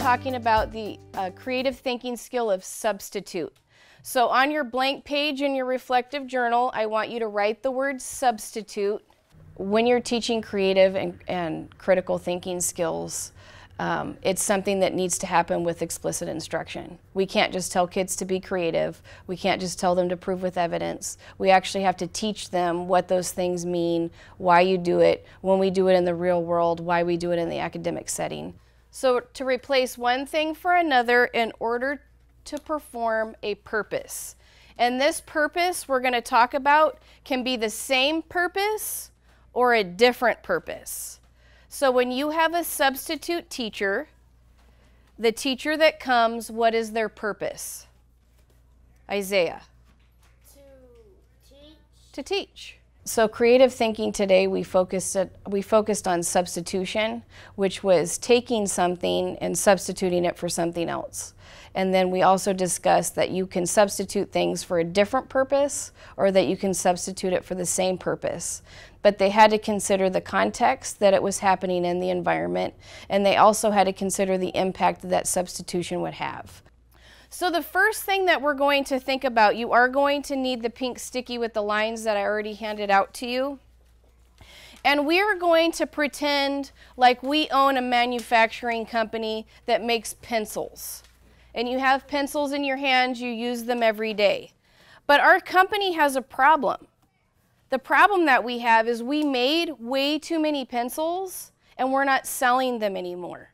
talking about the creative thinking skill of substitute. So on your blank page in your reflective journal, I want you to write the word substitute. When you're teaching creative and critical thinking skills, it's something that needs to happen with explicit instruction. We can't just tell kids to be creative. We can't just tell them to prove with evidence. We actually have to teach them what those things mean, why you do it, when we do it in the real world, why we do it in the academic setting. So to replace one thing for another in order to perform a purpose. And this purpose we're going to talk about can be the same purpose or a different purpose. So when you have a substitute teacher, the teacher that comes, what is their purpose? Isaiah? To teach. To teach. So creative thinking today, we focused on substitution, which was taking something and substituting it for something else. And then we also discussed that you can substitute things for a different purpose or that you can substitute it for the same purpose. But they had to consider the context that it was happening in the environment, and they also had to consider the impact that that substitution would have. So the first thing that we're going to think about, you are going to need the pink sticky with the lines that I already handed out to you. And we are going to pretend like we own a manufacturing company that makes pencils. And you have pencils in your hands, you use them every day. But our company has a problem. The problem that we have is we made way too many pencils and we're not selling them anymore.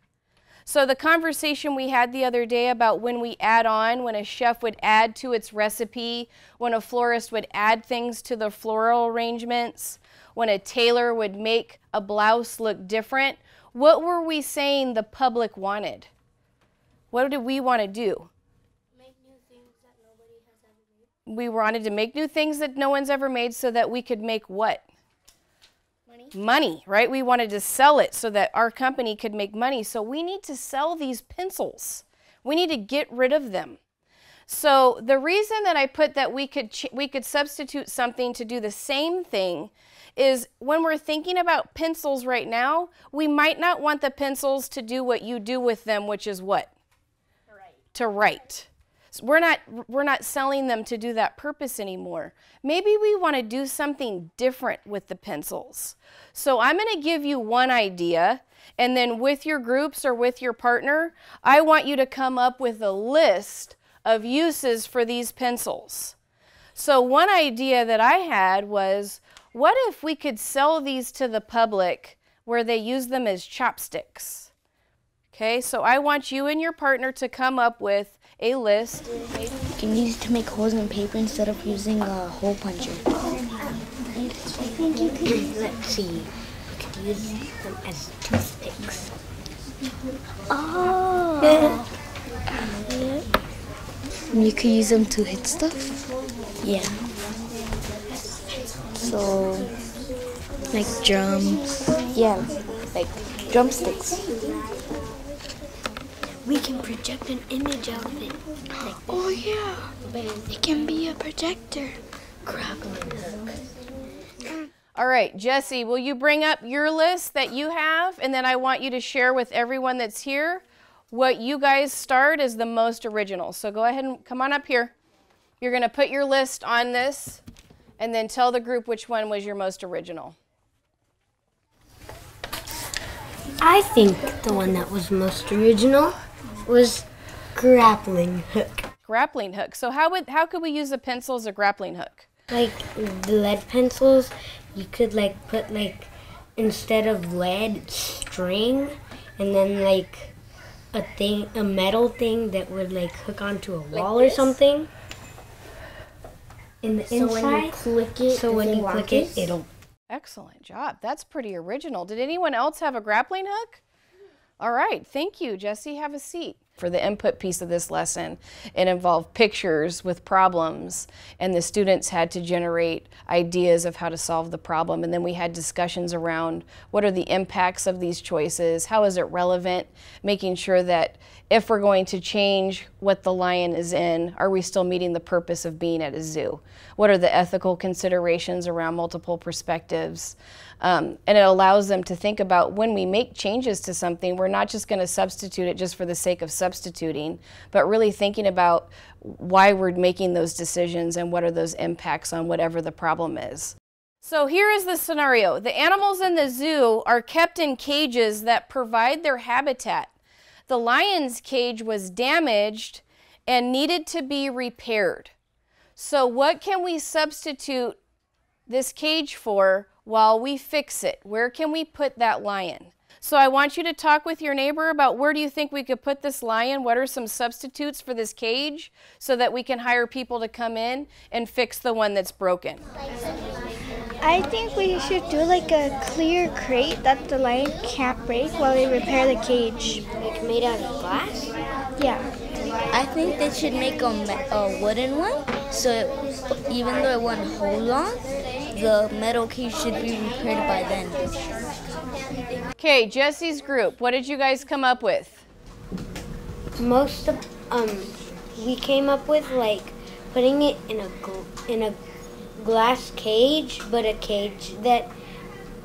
So the conversation we had the other day about when we add on, when a chef would add to its recipe, when a florist would add things to the floral arrangements, when a tailor would make a blouse look different, what were we saying the public wanted? What did we want to do? Make new things that nobody has ever made. We wanted to make new things that no one's ever made so that we could make what? Money, right? We wanted to sell it so that our company could make money. So we need to sell these pencils. We need to get rid of them. So the reason that I put that we could substitute something to do the same thing is when we're thinking about pencils right now, we might not want the pencils to do what you do with them, which is what? To write. So we're not selling them to do that purpose anymore. Maybe we want to do something different with the pencils. So I'm going to give you one idea, and then with your groups or with your partner, I want you to come up with a list of uses for these pencils. So one idea that I had was, what if we could sell these to the public where they use them as chopsticks? Okay, so I want you and your partner to come up with a list. You can use it to make holes in paper instead of using a hole puncher. Let's see. You could use them as toothpicks. Oh. You could use them to hit stuff? Yeah. So, like drums. Yeah, like drumsticks. We can project an image of it. Like Oh yeah, it can be a projector. grappling hook. All right, Jesse, will you bring up your list that you have? And then I want you to share with everyone that's here what you guys start as the most original. So go ahead and come on up here. You're going to put your list on this and then tell the group which one was your most original. I think the one that was most original was grappling hook. Grappling hook. So how could we use a pencil as a grappling hook? Like the lead pencils, you could like put like instead of lead, string, and then like a metal thing that would like hook onto a wall or something. In the inside, when you click it, it'll. Excellent job. That's pretty original. Did anyone else have a grappling hook? All right, thank you, Jesse. Have a seat. For the input piece of this lesson, it involved pictures with problems, and the students had to generate ideas of how to solve the problem. And then we had discussions around what are the impacts of these choices, how is it relevant, making sure that if we're going to change what the lion is in, are we still meeting the purpose of being at a zoo? What are the ethical considerations around multiple perspectives? And it allows them to think about when we make changes to something, we're not just going to substitute it just for the sake of substituting, but really thinking about why we're making those decisions and what are those impacts on whatever the problem is. So here is the scenario. The animals in the zoo are kept in cages that provide their habitat. The lion's cage was damaged and needed to be repaired. So what can we substitute this cage for while we fix it? Where can we put that lion? So I want you to talk with your neighbor about where do you think we could put this lion? What are some substitutes for this cage so that we can hire people to come in and fix the one that's broken? I think we should do like a clear crate that the lion can't break while they repair the cage. Like made out of glass? Yeah. I think they should make a wooden one, so even though it won't hold long, the metal cage should be repaired by then. Okay, Jesse's group, what did you guys come up with? Most of we came up with like putting it in a glass cage, but a cage that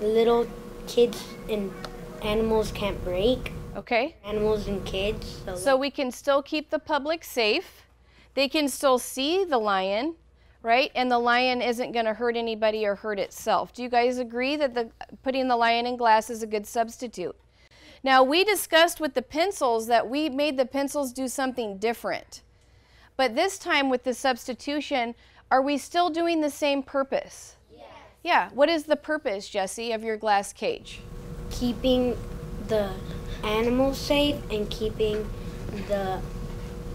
little kids and animals can't break. Okay. Animals and kids. So we can still keep the public safe. They can still see the lion, right? And the lion isn't going to hurt anybody or hurt itself. Do you guys agree that putting the lion in glass is a good substitute? Now, we discussed with the pencils that we made the pencils do something different. But this time with the substitution, are we still doing the same purpose? Yes. Yeah. What is the purpose, Jesse, of your glass cage? Keeping the animals safe and keeping the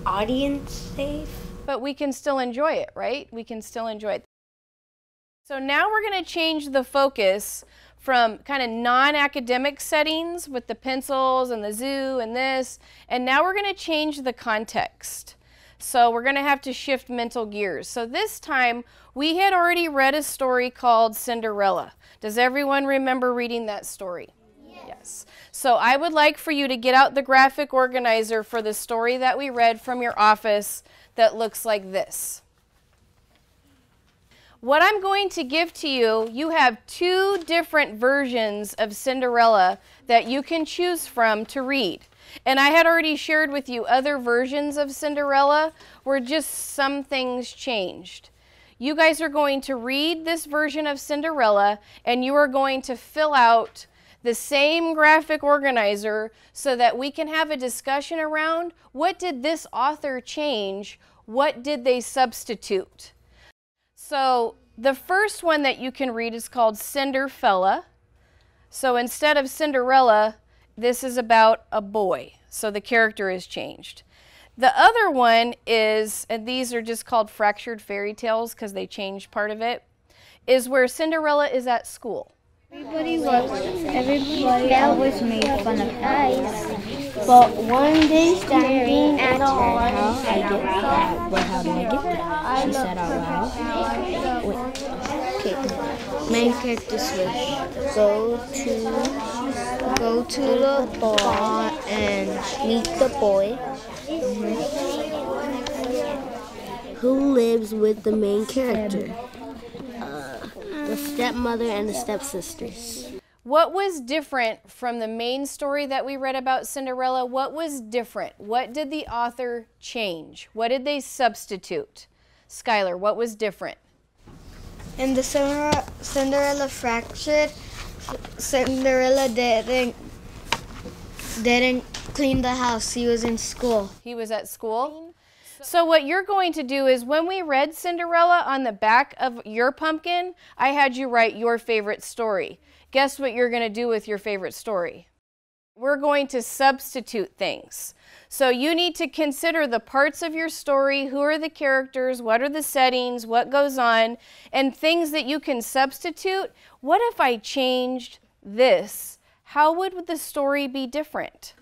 audience safe. But we can still enjoy it, right? We can still enjoy it. So now we're going to change the focus from kind of non-academic settings with the pencils and the zoo and this, and now we're going to change the context. So we're going to have to shift mental gears. So this time we had already read a story called Cinderella. Does everyone remember reading that story? Yes. So I would like for you to get out the graphic organizer for the story that we read from your office that looks like this. What I'm going to give to you, you have two different versions of Cinderella that you can choose from to read. And I had already shared with you other versions of Cinderella where just some things changed. You guys are going to read this version of Cinderella and you are going to fill out the same graphic organizer so that we can have a discussion around what did this author change, what did they substitute. So the first one that you can read is called Cinderfella. So instead of Cinderella, this is about a boy. So the character is changed. The other one is, and these are just called fractured fairy tales because they changed part of it, is where Cinderella is at school. Everybody always made fun of us. But one day, standing at her house, I get that. But how do I get that? She said out loud. Wait. Okay. Main character switch. Go to the bar and meet the boy. Who lives with the main character? The stepmother and the stepsisters. What was different from the main story that we read about Cinderella? What was different? What did the author change? What did they substitute? Skylar, what was different? In the Cinderella fractured, Cinderella didn't clean the house. He was in school. He was at school? So what you're going to do is when we read Cinderella on the back of your pumpkin, I had you write your favorite story. Guess what you're going to do with your favorite story? We're going to substitute things. So you need to consider the parts of your story, who are the characters, what are the settings, what goes on, and things that you can substitute. What if I changed this? How would the story be different?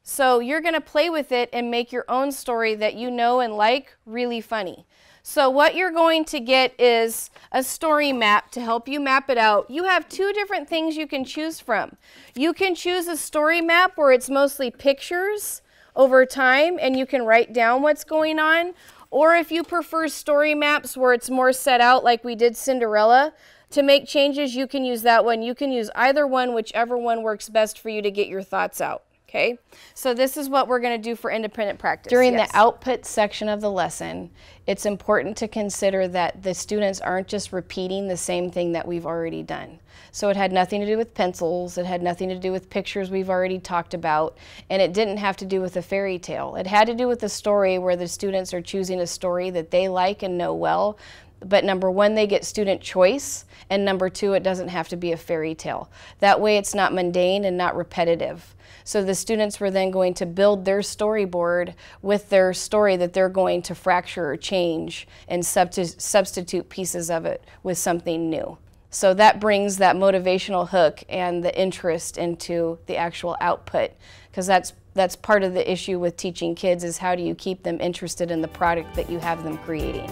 So you're going to play with it and make your own story that you know and like really funny. So what you're going to get is a story map to help you map it out. You have two different things you can choose from. You can choose a story map where it's mostly pictures over time and you can write down what's going on. Or if you prefer story maps where it's more set out like we did Cinderella, to make changes you can use that one. You can use either one, whichever one works best for you to get your thoughts out. Okay, so this is what we're going to do for independent practice. During the output section of the lesson, it's important to consider that the students aren't just repeating the same thing that we've already done. So it had nothing to do with pencils, it had nothing to do with pictures we've already talked about, and it didn't have to do with a fairy tale. It had to do with a story where the students are choosing a story that they like and know well. But number one, they get student choice, and number two, it doesn't have to be a fairy tale. That way it's not mundane and not repetitive. So the students were then going to build their storyboard with their story that they're going to fracture or change and substitute pieces of it with something new. So that brings that motivational hook and the interest into the actual output, because that's part of the issue with teaching kids is how do you keep them interested in the product that you have them creating.